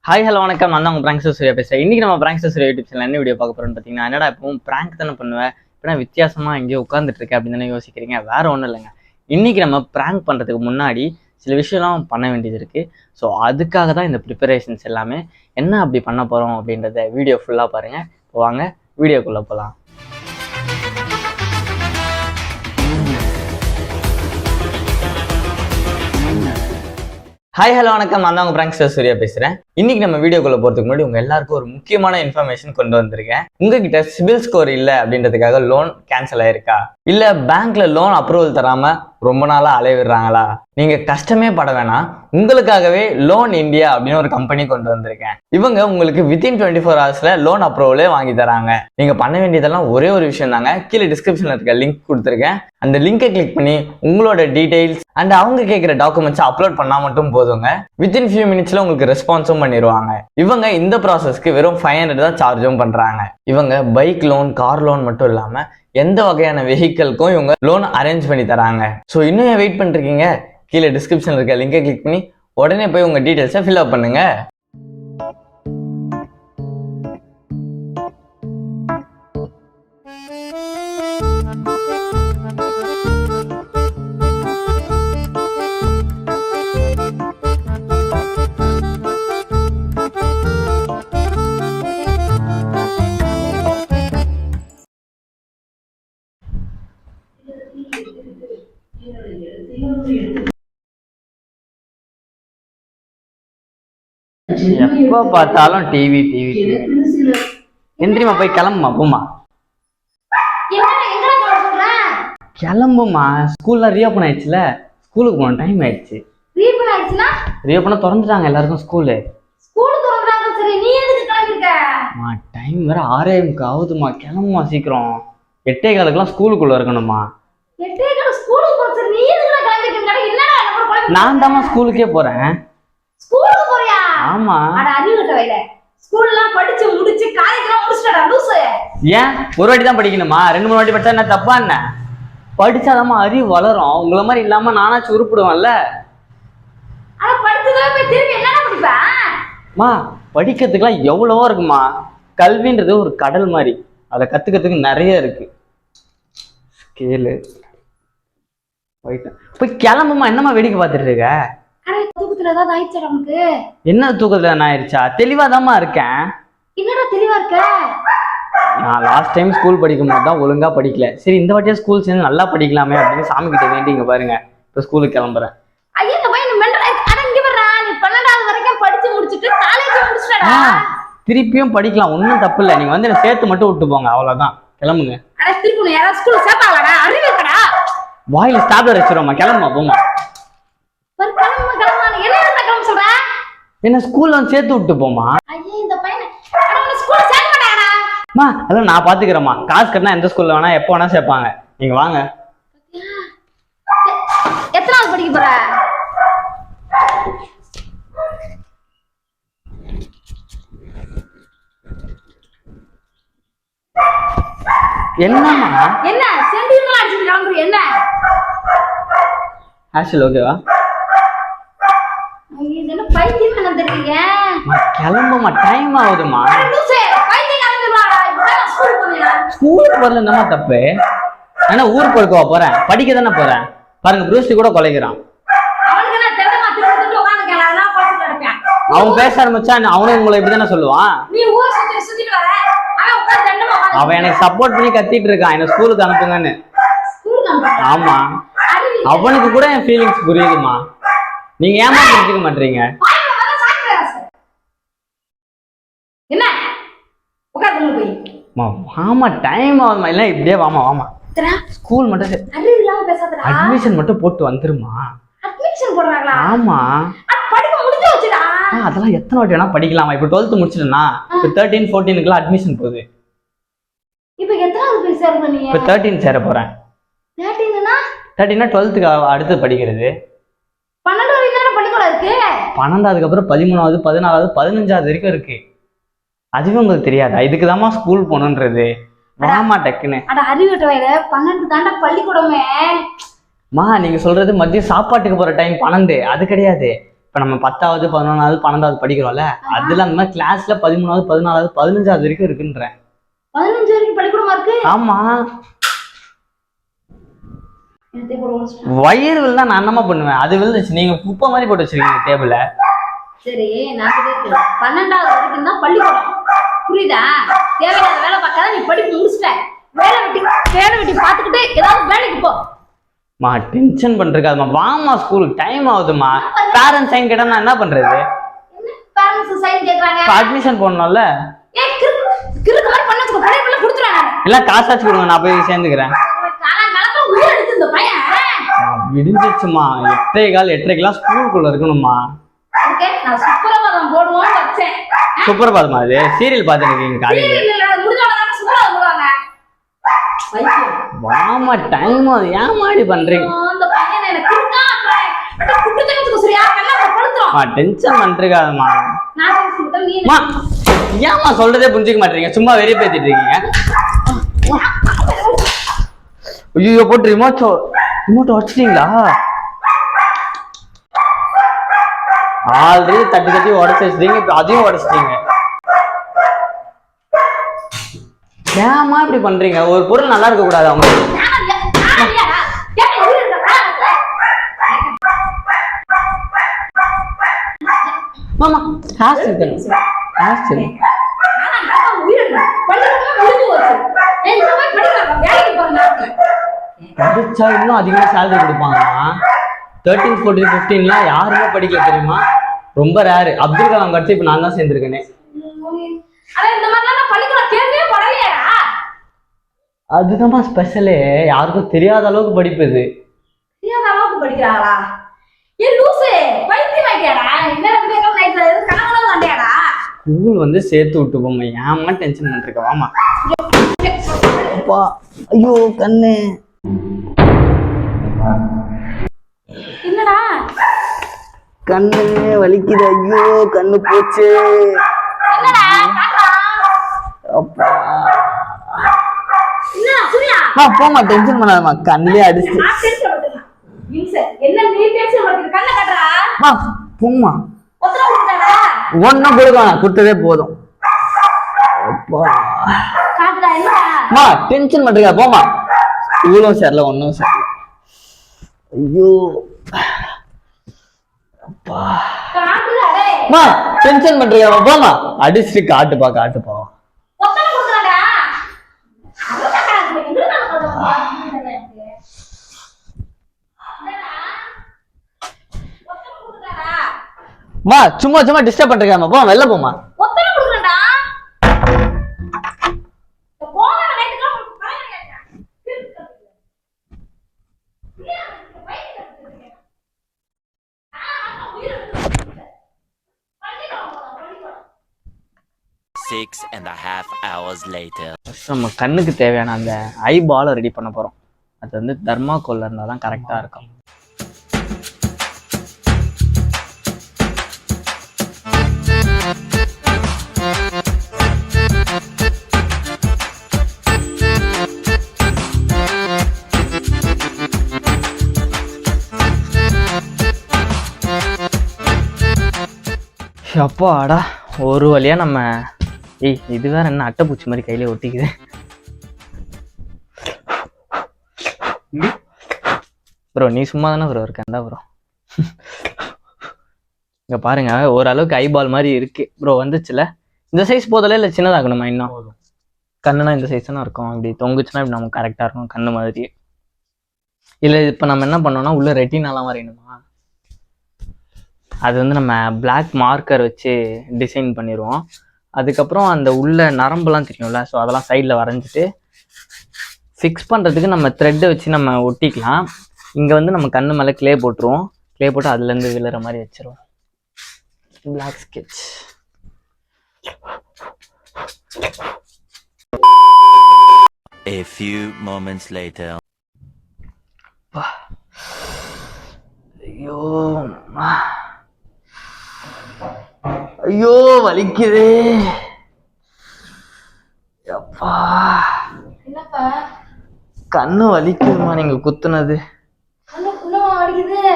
Hi hello வணக்கம். நான் தான் உங்கள் பிராங்க்ஸ்டர் சூர்யா பேசுகிறேன். இன்றைக்கி நம்ம பிராங்க்ஸ்டர் சூர்யா யூடியூப் சேனல் என்ன வீடியோ பார்க்க போகிறோன்னு பார்த்தீங்கன்னா, என்னடா இப்பவும் பிராங்க் தானே பண்ணுவேன், இப்போனா வித்தியாசமாக எங்கேயோ உட்காந்துட்டு இருக்கேன் அப்படின்னு தானே யோசிக்கிறீங்க. வேறு ஒன்றும் இல்லைங்க. இன்றைக்கி நம்ம பிராங்க் பண்ணுறதுக்கு முன்னாடி சில விஷயம்லாம் பண்ண வேண்டியது இருக்குது. ஸோ அதுக்காக தான் இந்த ப்ரிப்பரேஷன்ஸ் எல்லாமே. என்ன அப்படி பண்ண போகிறோம் அப்படின்றத வீடியோ ஃபுல்லாக பாருங்கள். இப்போ வாங்க வீடியோக்குள்ளே போகலாம். ஹாய் ஹலோ வணக்கம். நான் தான் உங்கள் பிராங்க்ஸ்டர் சூர்யா பேசுகிறேன். இன்னைக்கு நம்ம வீடியோக்குள்ளே போகிறதுக்கு முன்னாடி உங்கள் எல்லாருக்கும் ஒரு முக்கியமான இன்ஃபர்மேஷன் கொண்டு வந்திருக்கேன். உங்ககிட்ட சிபில் ஸ்கோர் இல்லை அப்படின்றதுக்காக லோன் கேன்சல் ஆயிருக்கா, இல்லை பேங்க்ல லோன் அப்ரூவல் தராமல் ரொம்ப நாளாக அலைவிடுறாங்களா? நீங்கள் கஷ்டமே பட வேணாம். உங்களுக்காகவே லோன் இந்தியா அப்படின்னு ஒரு கம்பெனி கொண்டு வந்திருக்கேன். இவங்க உங்களுக்கு வித்தின் 24 ஹவர்ஸ்ல லோன் அப்ரூவலே வாங்கி தராங்க. நீங்க பண்ண வேண்டியதெல்லாம் ஒரே ஒரு விஷயம் தாங்க. கீழே டிஸ்கிரிப்ஷன்ல இருக்க லிங்க் கொடுத்துருக்கேன். அந்த லிங்கை கிளிக் பண்ணி உங்களோட டீடைல்ஸ் அண்ட் அவங்க கேட்குற டாக்குமெண்ட்ஸ் அப்லோட் பண்ணா மட்டும் போதுங்க. வித்தின் ஃபியூ மினிட்ஸ்ல உங்களுக்கு ரெஸ்பான்ஸும் பண்ணிடுவாங்க. இவங்க இந்த ப்ராசஸ்க்கு வெறும் 500 தான் சார்ஜும் பண்றாங்க. இவங்க பைக் லோன், கார் லோன் மட்டும் இல்லாம எந்த வகையான வெஹிக்கிள்க்கும் இவங்க லோன் அரேஞ்ச் பண்ணி தராங்க. ஸோ இன்னும் வெயிட் பண்ணிருக்கீங்க? கீழே டிஸ்கிரிப்ஷன்ல இருக்க லிங்கை கிளிக் பண்ணி உடனே போய் உங்க டீடைல்ஸை ஃபில் அப் பண்ணுங்க. எப்போ பார்த்தாலும் டிவி டிவி டிவி. எந்திரிமா, போய் கிளம்புமா. போமா, கிளம்புமா. ஸ்கூல்ல ரீஓப்பன் ஆயிடுச்சுல, ஸ்கூலுக்கு போன டைம் ஆயிடுச்சு. ரீஓப்பன் திறந்துட்டாங்க எல்லாருக்கும் ஸ்கூலு. டைம் வேற 6:30 ஆகுதுமா. கிளம்புமா சீக்கிரம். 8:15 ஸ்கூலுக்குள்ள இருக்கணுமா. நான் தாமா ஸ்கூலுக்கே போறேன். ஆமா. ஏன் ஒரு வாட்டி தான் படிக்கணுமா? 2-3 வாட்டி படிச்சா என்ன தப்பா? என்ன படிச்சாதாம்மா அறிவு வளரும். உங்களை மாதிரி இல்லாம நானாச்சும் உருப்பிடுவேன்ல. படிக்கிறதுக்குலாம் எவ்வளவோ இருக்குமா. கல்வின்றது ஒரு கடல் மாதிரி, அதை கத்துக்கிறதுக்கு நிறைய இருக்கு. ஸ்கேலு போய் கிளம்புமா. என்னமா வேடிக்கை பார்த்துட்டு இருக்க? என்ன தூக்கத்துல நான் ஆயிடுச்சா? தெளிவாதாம்மா இருக்கேன். நான் லாஸ்ட் டைம் ஸ்கூல் படிக்கும் போது தான் ஒழுங்கா படிக்கல. சரி, இந்த வாட்டியா ஸ்கூல் சேர்ந்து நல்லா படிக்கலாமே அப்படின்னு சாமி கிட்ட வேண்டிங்க பாருங்க. இப்ப ஸ்கூலுக்கு கிளம்புறேன். திருப்பியும் படிக்கலாம், ஒன்னும் தப்பு இல்லை. நீங்க வந்து என்ன சேர்த்து மட்டும் விட்டு போங்க, அவ்வளவுதான். கிளம்புங்க. வாயில ஸ்டாப்லர் வச்சிருவோமா. கிளம்புமா, போமா. என்ன ஸ்கூல்ல வந்து சேர்த்து விட்டு போமா. அதெல்லாம் நான் பாத்துக்கிறேம்மா. காசு கட்டினா எந்த ஸ்கூல்ல வேணா எப்போ வேணா சேர்ப்பாங்க. நீங்க வாங்க. எத்தனாவது படிக்க போற? என்னம்மா? என்ன சென்டிமெண்டா அடிச்சிட்டு என்ன? ஆக்சுவலி ஓகேவா? இதென்ன பைத்தியம் நடந்துட்டீங்க? கிளம்புமா, டைம் ஆகுதுமா. ஸ்கூலுக்கு வரல என்னமா தப்பு? ஏன்னா ஊருக்கு போய்க்கவா போறேன், படிக்க தானே போறேன். பாருங்க, ப்ரூஸ்லி கூட கொலைக்கிறான். அவன் பேச ஆரம்பிச்சா அவனும் உங்களை இப்படிதானே சொல்லுவான். அவன் எனக்கு சப்போர்ட் பண்ணி கத்திட்டு இருக்கான், என்ன ஸ்கூலுக்கு அனுப்புங்கன்னு. ஆமா, அவனுக்கு கூட என் ஃபீலிங்ஸ் புரியுதுமா. நீங்க ஏமா புரிஞ்சுக்க மாட்டீங்க? ஆமா, டைம் ஆகுதுமா. இல்ல இப்படியே வாமா வாமா. ஸ்கூல் மட்டும் அட்மிஷன் மட்டும் போட்டு வந்துருமா. ஆமா, அதெல்லாம் எத்தனை வாட்டி வேணா படிக்கலாமா. இப்ப 12th முடிச்சிட்டேன்னா இப்ப 13, 14 அட்மிஷன் போகுது. இப்ப 13 சேர போறேன். 13னா 12th அடுத்து படிக்கிறது. 12வது அப்புறம் 13வது, 14வது, 15வது வரைக்கும் இருக்கு. அதுவே உங்களுக்கு தெரியாதா? இதுக்குதாம்மா ஸ்கூல் போகணுன்றது. வாமா டக்குன்னு. பள்ளிக்கூடமே மா, நீங்க சொல்றது மதியம் சாப்பாட்டுக்கு போற டைம் 12, அது கிடையாது. இப்போ நம்ம 10வது 11வது 12வது படிக்கிறோம்ல, அதுல அந்த மாதிரி கிளாஸ்ல 13வது 14வது 15வது வரைக்கும் இருக்குன்றேன். 15 வரைக்கும் பள்ளிக்கூடமா இருக்கு? ஆமா. வயிறு விழுந்தா நான் என்னமா பண்ணுவேன்? அது விழுந்துச்சு, நீங்க குப்பை மாதிரி போட்டு வச்சிருக்கீங்க டேபிள்ல. சரி, நான் கேட்கிறேன். 12வது வரைக்கும் தான் பள்ளிக்கூடம், புரியுதா? தேவையான வேலை பார்க்காத, நீ படிப்பு முடிச்சிட்ட. வேலை வெட்டி பார்த்துக்கிட்டு ஏதாவது வேலைக்கு போ. மா டென்ஷன் பண்றதுக்காதுமா, வாமா ஸ்கூலுக்கு டைம் ஆகுதுமா. பேரண்ட்ஸ் சைன் கேட்டா நான் என்ன பண்றது? பேரண்ட்ஸ் சைன் கேக்குறாங்க. அட்மிஷன் போடணும்ல. ஏய், கிறுக்கு மாதிரி பண்ணதுக்கு பள்ளிக்குள்ள கொடுத்துறானே. இல்ல காசாச்சு கொடுங்க, நான் போய் சேர்ந்துக்கிறேன். காலங்காலத்துல உயிர் எடுத்து இந்த பையன் விடிஞ்சிச்சுமா. 8:15 ஸ்கூலுக்குள்ள இருக்கணுமா. நான் சுப்பிரபாதம் போடுவோம்னு வச்சேன். சுப்பிரபாதமா? அது சீரியல் பாத்துட்டு இருக்கீங்க காலையில. முடிஞ்சவங்க சுப்பிரபாதம் போடுவாங்க. வாமா டைம் ஆகுது, ஏன் மாதிரி பண்றீங்க? டென்ஷன் பண்றீங்கம்மா. ஏமா சொல்றதே புரிஞ்சுக்க மாட்டீங்க, சும்மா வெறிய பேத்திட்டு இருக்கீங்க. ஐயோ, போட்டு ரிமோட் வச்சிட்டீங்களா? ஆல்ரெடி தட்டி தட்டி உடச்சு வச்சிட்டீங்க, இப்ப அதையும் உடச்சிட்டீங்க. ஏமா இப்படி பண்றீங்க? ஒரு பொருள் நல்லா இருக்க கூடாது அவங்க. மாமா படிச்சா இன்னும் அதிகமா சேலரி கொடுப்பாங்கம்மா. 13, 14, 15 யாருமே படிக்கல தெரியுமா? ரொம்ப ரேரு. அப்துல் கலாம் கட்சி இப்ப நான் தான் சேர்ந்திருக்கேனே. அதுதான் ஸ்பெஷலே, யாருக்கும் தெரியாத அளவுக்கு படிப்பு இது. தெரியாத அளவுக்கு படிக்கிறாங்களா? ஏ லூசு, பைத்தியம் ஆயிட்டியாடா? என்ன நைட்ல கனவுல வந்தியாடா? ஸ்கூல் வந்து சேர்த்து விட்டு போமா, ஏமா டென்ஷன் பண்றீங்க? வாமா. அப்பா, ஐயோ கண்ணு. என்னடா கண்ணு வலிக்குது. ஐயோ கண்ணு போச்சு. என்னடா அப்பா என்ன சூர்யா? போமா, டென்ஷன் பண்ணாதம்மா, கண்ணிலே அடிச்சு. என்ன நீ டென்ஷன் பண்ற? கண்ணை கட்டறா. போமா. ஒத்தர கொடுத்தாடா? ஒண்ணும் கொடுக்காத, கொடுத்ததே போதும். அப்பா காட்டுடா. என்னடா டென்ஷன் பண்றீங்க? போமா. இவ்வளவு சரில ஒன்னும் சரியில்லை. ஐயோ அப்பா காட்டுடா. டேய் டென்ஷன் பண்றீங்க? போமா. அடிச்சு காட்டுப்பா காட்டுப்பா. ஒத்தர கொடுத்தாடா. சும்மா சும்மா டிஸ்டர்ப் பண்றீங்க. போ, வெளில போமா. ஒத்தர கொடுக்கறடா. போங்க நைட்டுக்கு பரவாயில்லை. 6.5 hours later. நம்ம கண்ணுக்கு தேவையான அந்த ஐ பாலை ரெடி பண்ண போறோம். அது வந்து தர்மாக்கோல்ல இருந்தா தான் கரெக்டா இருக்கும். அப்பாடா, ஒரு வழியா நம்ம இது வேற என்ன அட்டைப்பூச்சி மாதிரி கையில ஒட்டிக்குது. ப்ரோ நீ சும்மா தானே ப்ரோ இருக்கேன்டா ப்ரோ. இங்க பாருங்க, ஓரளவுக்கு ஐபால் மாதிரி இருக்கு ப்ரோ. வந்துச்சுல? இந்த சைஸ் போதல இல்லை சின்னதாகணுமா? இன்னும் கண்ணுனா இந்த சைஸ் தானே இருக்கும். இப்படி தொங்குச்சுன்னா இப்படி நமக்கு கரெக்டா இருக்கும் கண்ணு மாதிரி. இல்லை இப்போ நம்ம என்ன பண்ணோம்னா உள்ள ரெட்டினாலாம் வரையணுமா? அது வந்து நம்ம பிளாக் மார்க்கர் வச்சு டிசைன் பண்ணிடுவோம். அதுக்கப்புறம் அந்த உள்ள நரம்புலாம் தெரியும்ல, ஸோ அதெல்லாம் சைடில் வரைஞ்சிட்டு ஃபிக்ஸ் பண்ணுறதுக்கு நம்ம த்ரெட்டை வச்சு நம்ம ஒட்டிக்கலாம். இங்கே வந்து நம்ம கண்ணு மேலே க்ளே போட்டுருவோம். க்ளே போட்டு அதுலேருந்து விழுற மாதிரி வச்சிருவோம். Black sketch. A few moments later. ஐயோ ஐயோ வலிக்குது. அப்பா என்னப்பா கண்ணு வலிக்குதுமா நீங்க குத்துனது. வலிக்குது.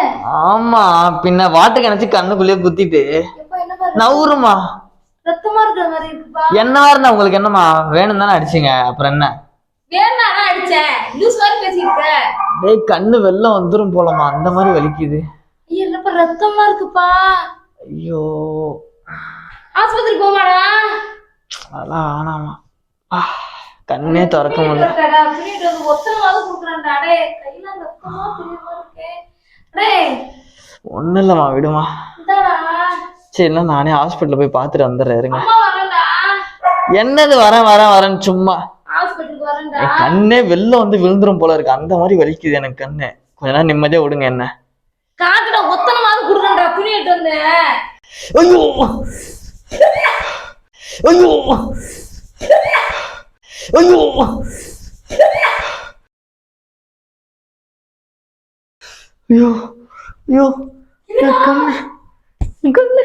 ஆமா, பின்ன வாட்டு கிணச்சி கண்ணுக்குள்ளேயே குத்திட்டு எப்பா என்ன பாரு, நவுருமா. ரத்தமா இருக்கிற மாதிரி இருக்குப்பா. என்னவா இருந்தா உங்களுக்கு என்னமா வேணும் தானே அடிச்சீங்க, அப்புறம் என்ன? வேணா அடிச்சேன், லூஸ் மாதிரி பேசிக்கிட்ட. டேய் கண்ணு வெள்ளம் வந்துரும் போலமா, அந்த மாதிரி வலிக்குது. ஐயோ என்னப்பா ரத்தமா இருக்குப்பா. ஐயோ ஆஸ்பத்திரி போமாடா. அதெல்லாம் ஆனாமா. கண்ணே திறக்க முடியல. ஒத்தனமாவது குடுக்குறான்டா. டே கையில ரத்தமா தெரியுமா இருக்கு. டேய் ஒண்ணும் இல்லம்மா, விடுமா. இந்தாடா. சரி இல்லை, நானே ஹாஸ்பிட்டல் போய் பார்த்துட்டு வந்துடுறேன், இருங்க. அம்மா வரேன்டா. என்னது வரேன்னு சும்மா. ஹாஸ்பிட்டலுக்கு வரேன்டா. என் கண்ணே வெள்ளம் வந்து விழுந்துரும் போல இருக்கு, அந்த மாதிரி வலிக்குது எனக்கு கண்ணு. கொஞ்ச நேரம் நிம்மதியா விடுங்க என்ன. காட்டுடா, ஒத்தனமாவது குடுக்குறான்டா, துணி எடுத்து வந்து. ஐயோ ஐயோ ஐயோ ஐயோ ஐயோ என் கண்ணு, என் கண்ணு.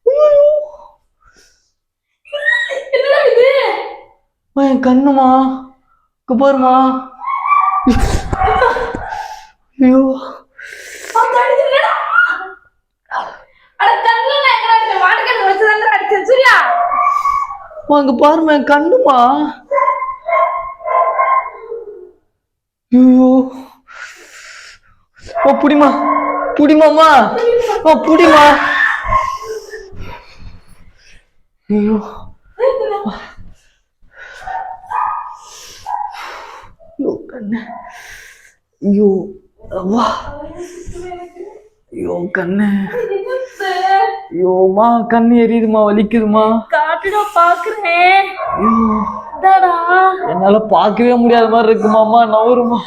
ஐயோ என்னடா இது? என் கண்ணுமா, பாருமா. ஐயோ அங்க பாருமா, என் கண்ணுமா. ஐயோ புடிமா, புடிமாமா, புடிமா. ஐயோ ஐயோ கண்ணு, ஐயோ வா, ஐயோ கண்ணு, ஐயோமா கண்ணு எரியுதுமா, வலிக்குதுமா. காட்டுடா பாக்குறேன். ஐயோ என்னால பார்க்கவே முடியாத மாதிரி இருக்குமாமா, நவருமா.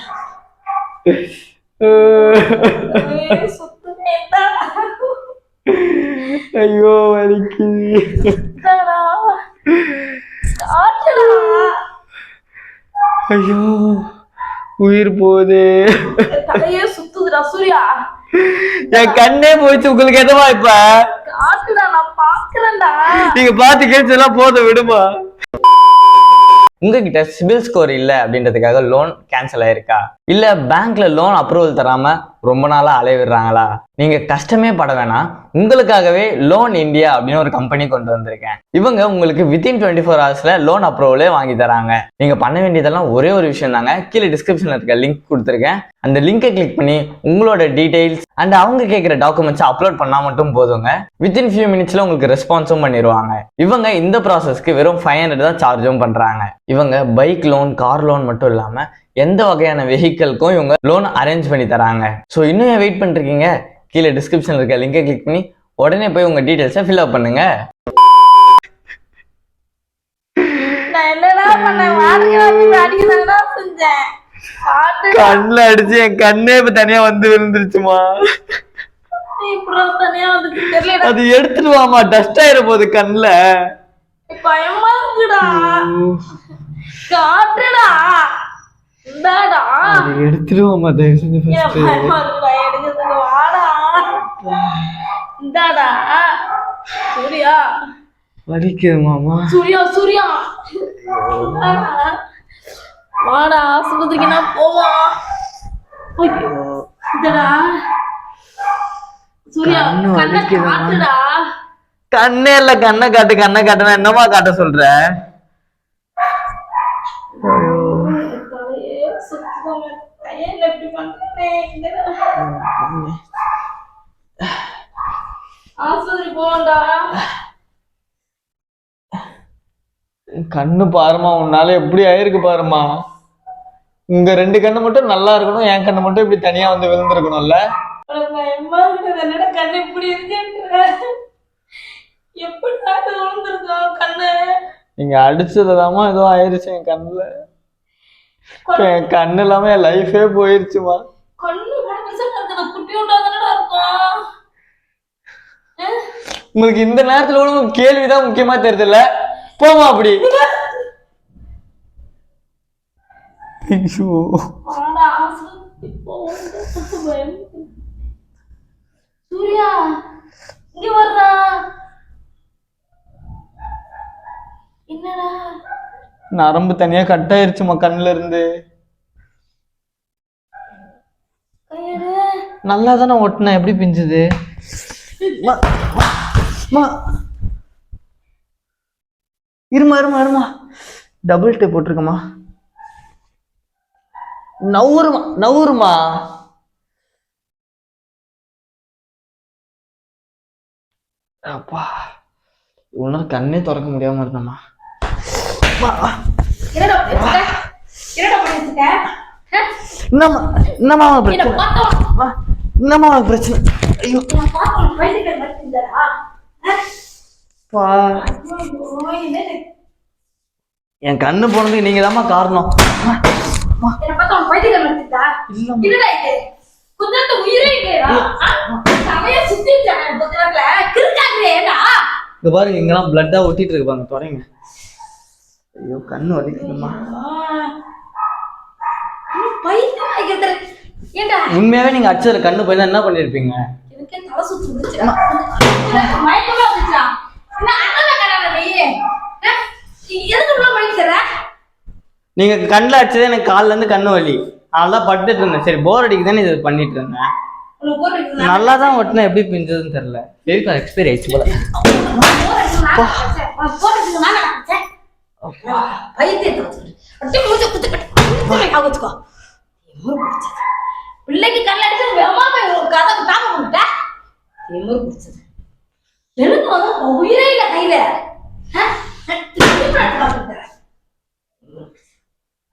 ஐயோ வலிக்குது. ஐயோ உயிர் போகுது. தலையே சுத்துதுடா சூர்யா. என் கண்ணே போயிடுச்சு, உங்களுக்கு எதமா இப்ப? காட்டுடா, நான் பாக்குறேன்டா. நீங்க பாத்து கேட்டதெல்லாம் போதும், விடுமா. உங்ககிட்ட சிபில் ஸ்கோர் இல்ல அப்படின்றதுக்காக லோன் கேன்சல் ஆயிருக்கா, இல்ல பேங்க்ல லோன் அப்ரூவல் தராம ரொம்ப நாளா அலைவிடுறாங்களா? நீங்க கஷ்டமே பட வேணாம், உங்களுக்காகவே லோன் இந்தியா அப்படின்னு ஒரு கம்பெனி கொண்டு வந்திருக்கேன். இவங்க உங்களுக்கு வித்தின் 24 ஹவர்ஸ்ல லோன் அப்ரூவலே வாங்கி தராங்க. நீங்க பண்ண வேண்டியதெல்லாம் ஒரே ஒரு விஷயம் தாங்க. கீழே டிஸ்கிரிப்ஷன்ல இருக்க லிங்க் கொடுத்துருக்கேன், அந்த லிங்கை கிளிக் பண்ணி உங்களோட டீடைல்ஸ் அண்ட் அவங்க கேட்குற டாக்குமெண்ட்ஸ் அப்லோட் பண்ணா மட்டும் போதுங்க. வித்தின் ஃபியூ மினிட்ஸ்ல உங்களுக்கு ரெஸ்பான்ஸும் பண்ணிடுவாங்க. இவங்க இந்த ப்ராசஸ்க்கு வெறும் 500 தான் சார்ஜும் பண்றாங்க. இவங்க பைக் லோன், கார் லோன் மட்டும் இல்லாம எந்த வகையான வெஹிக்கிள்க்கும் இவங்க லோன் அரேஞ்ச் பண்ணி தராங்க. ஸோ இன்னும் வெயிட் பண்ணிருக்கீங்க? கீழே டிஸ்கிரிப்ஷன்ல இருக்க லிங்கை கிளிக் பண்ணி உடனே போய் உங்க டீடைல்ஸை ஃபில் அப் பண்ணுங்க. நான் என்னடா பண்ணேன்? அடிக்கதானடா செஞ்சேன். கண்ணுல அடிச்சு என் கண்ணே இப்ப தனியா வந்து விழுந்துருச்சுமா. அது எடுத்துட்டு வாமா, டஸ்ட் ஆயிர போகுது கண்ணுல. பயமா இருக்குடா. காட்டுடா. இந்தாடா. அது எடுத்துடுவாமா, தயவு செஞ்சு ஃபர்ஸ்ட். பயமா இருக்குடா, எடுக்கிறதுக்கு வாடா. இந்தாடா. சூர்யா. வலிக்குது மாமா. சூர்யா சூர்யா. வாடா, ஆஸ்பத்திரிக்கு நான் போவோம். இந்தடா. சூர்யா கண்ணை காட்டுடா. கண்ணே இல்ல, கண்ணை காட்டு, கண்ணை காட்டுனா என்னமா காட்ட சொல்ற? ஆஸ்பத்திரி போண்டா. கண்ணு பாருமா, உன்னால எப்படி ஆயிருக்கு பாருமா. உங்க 2 கண்ணு மட்டும் நல்லா இருக்கணும், என் கண்ணு மட்டும் இப்படி தனியா வந்து விழுந்திருக்கணும்ல. என்னடா கண்ணு இப்படி இருக்கு? எப்படிடா விழுந்திருக்கோம் கண்ணு? நீங்க அடிச்சதுதாமா ஏதோ ஆயிருச்சு என் கண்ணுல. என் கண்ணு இல்லாம என் லைஃபே போயிருச்சுமா. கண்ணு கூட மிசம் இருக்குது, குட்டி உண்டாதானடா இருக்கும். உங்களுக்கு இந்த நேரத்துல கூட கேள்விதான் முக்கியமா தெரியுதுல்ல, போமா அப்படி. சூர்யா இங்க வர்றா. என்னடா நரம்பு தனியா கட் ஆயிருச்சுமா கண்ணுல இருந்து. கையெடு. நல்லா தானே ஒட்டினேன், எப்படி பிஞ்சுது? இருமா இருமா இருமா, டபுள் டேப் போட்டிருக்கமா. நவுருமா நவுருமா. அப்பா, இவ்வளோ நேரம் கண்ணே திறக்க முடியாம இருந்தம்மா. என்னம்மா பிரச்சனை? ஐயோ என் கண்ணு போனதுக்கு நீங்க தாம்மா காரணம். இங்க பாருங்க, இங்கெல்லாம் பிளட்டா ஒட்டிட்டு இருப்பாங்க, தொடங்க. ஐயோ கண்ணு வலிக்குதுமா. உண்மையாவே நீங்க அடிச்சதுல கண்ணு போய் என்ன பண்ணிருப்பீங்க? நீங்க கண்ணுல அடிச்சதே எனக்கு கால்ல இருந்து கண்ணு வலி, அதெல்லாம் பட்டுட்டு இருந்தேன். சரி போர் அடிக்குதானே இது பண்ணிட்டு இருந்தேன். நல்லா தான் ஒட்டினா எப்படி பிஞ்சதுன்னு தெரியல. எதுக்கு எக்ஸ்பைரி ஆயிடுச்சு போல. பிள்ளைக்கு கல்ல அடிச்சு கதை தாம பண்ணிட்டேன். எனக்கு வந்து உயிரே இல்ல கையில.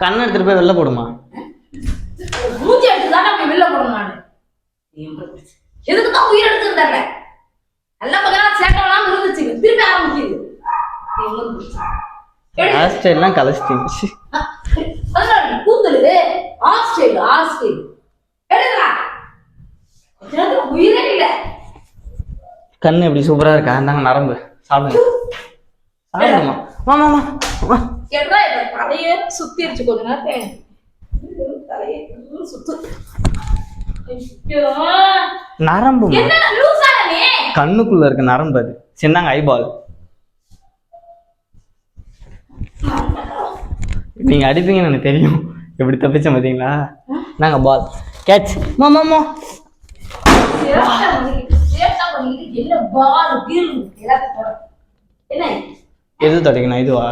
கண்ணை எடுத்துட்டு போய் வெளில போடுமா. மூச்சு எடுத்துதான் அப்படி வெளில போடணும். நானு எதுக்குதான் உயிர் எடுத்துருந்தாங்க. நல்ல கொஞ்ச நாள் சேட்டெல்லாம் இருந்துச்சு, திருப்பி ஆரம்பிக்குது. எல்லாம் கலச்சிட்டு கூந்தலு ஆஸ்திரேலியா ஆஸ்திரேலியா எடுக்கிறா உயிரே இல்ல. கண்ணு எப்படி சூப்பரா இருக்கா? இருந்தாங்க நரம்பு சாப்பிடுங்க சாப்பிடுமா. மாமா கேட்டா தலையே சுத்திருச்சு கொஞ்ச நேரம். தலையே சுத்து நரம்பு கண்ணுக்குள்ள இருக்க நரம்பு, அது சின்னங்க ஐபால். நீங்க அடிப்பீங்கன்னு எனக்கு தெரியும். எப்படி தப்பிச்ச பாத்தீங்களா? நாங்க பால் கேட்ச். மாமா எது தொடக்கணும்? இதுவா?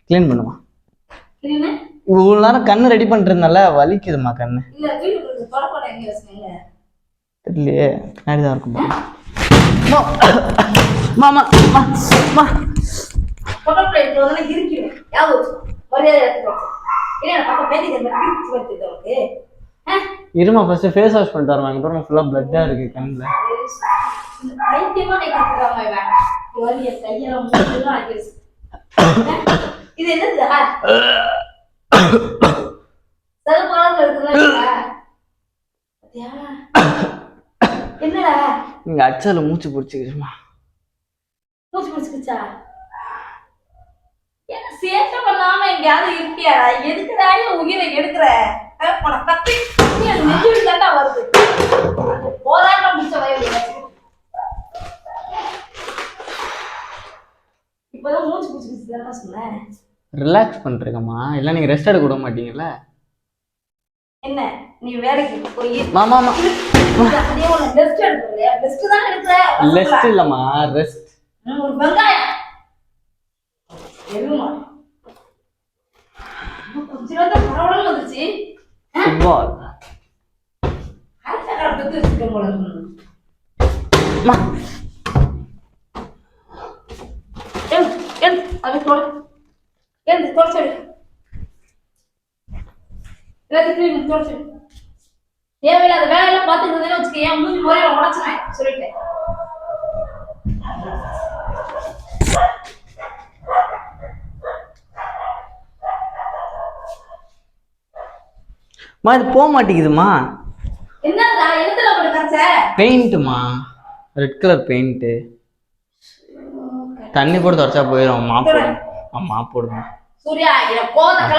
கிளீன் பண்ணுமா. இவ்வளவு நேரம் கண்ணு ரெடி பண்றதுனால வலிக்குதுமா கண்ணு. தெரியலையே, பின்னாடிதான் இருக்கும். இருமா ஃபர்ஸ்ட் ஃபேஸ் வாஷ் பண்ணிட்டு வருவாங்க. அப்புறம் ஃபுல்லா பிளட்டா இருக்கு கண்ணுல. இது என்னது? என்னடா நீங்க அச்சால மூச்சு பிடிச்சிக்கிச்சுமா. மூச்சு பிடிச்சிக்கிச்சா? என்ன சேட்டை பண்ணாம எங்கேயாவது இருக்கியாடா? எதுக்குடா உயிரை எடுக்கிற? கத்தி நெஞ்சு தாண்டா வருது. போராட்டம் பிடிச்ச வயது. இப்பதான் மூச்சு பிடிச்சிக்கிச்சு தானே சொன்னேன். ரிலாக்ஸ் பண்றீங்கம்மா, இல்ல நீங்க ரெஸ்ட் எடுக்க விட மாட்டீங்கல்ல? என்ன நீ வேலைக்கு போய் மாமா ரெஸ்ட் எடுக்கலையா? ரெஸ்ட் தான் எடுக்கிற. ரெஸ்ட் இல்லம்மா, ரெஸ்ட். ஒரு வெங்காயம் எருமா கொஞ்ச நேரம் பரவலன்னு வந்துச்சு. ஃபுட்பால் ஹார்ட் அட்டாக் வந்து இருக்கு போல இருக்கு. அது தோடு ஏன் தோடு எல்லாத்துக்கும் தோடு தேவையில்லாத வேலையெல்லாம் பார்த்துக்கிறதுன்னு வச்சுக்க. ஏன் மூஞ்சி முறையில உடச்சுனேன் சொல்லிட்டேன். இது போக மாட்டேங்குதுமா. என்னடா எதுல போட்டு கச்ச? பெயிண்ட்மா, ரெட் கலர் பெயிண்ட். தண்ணி போட்டு தொடச்சா போயிடும். மாப் போடுமா. சூர்யா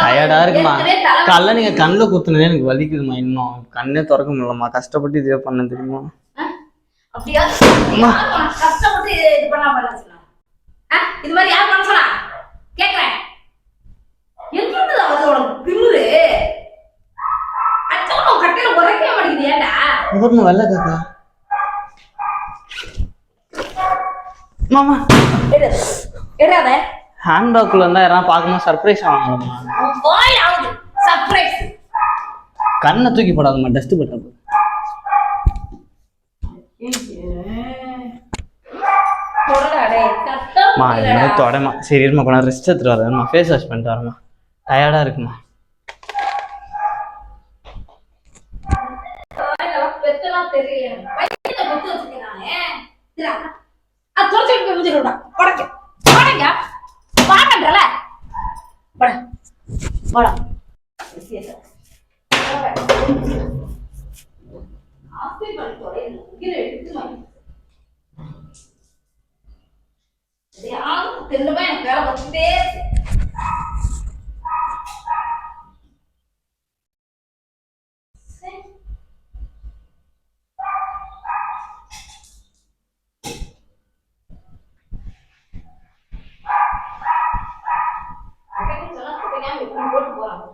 டயர்டா இருக்குமா. காலைல நீங்க கண்ணில் குத்துனதே எனக்கு வலிக்குதுமா. இன்னும் கண்ணே திறக்க முடியலமா. கஷ்டப்பட்டு இதே பண்ண தெரியுமா? அப்படியா? கஷ்டப்பட்டு இது பண்ண சொன்னா இது மாதிரி யார் பண்ண சொன்னா? கேக்குறேன். எங்கிருந்து அவரு உனக்கு திமிரு? அச்சவன கட்டையில உரைக்க மாட்டேங்குது ஏன்டா? ஒவ்வொரு வெள்ளை காக்கா மாமா எடாத. ஹேண்ட்பேக்குள்ள இருந்தா யாராவது பார்க்கும்போது சர்ப்ரைஸ் ஆவாங்கம்மா. உன் வாய் ஆகுது சர்ப்ரைஸ். கண்ணை தூக்கி போடாதம்மா, டஸ்ட் பட்டது. மா என்ன தொடமா. சரி இருமா, கொஞ்சம் ரெஸ்ட் எடுத்துட்டு வரேன்மா, ஃபேஸ் வாஷ் பண்ணிட்டு வரேம்மா, டயர்டா இருக்குமா. எனக்கு வேலை வச்சுட்டே இருக்கு. போட்டு போறாங்க.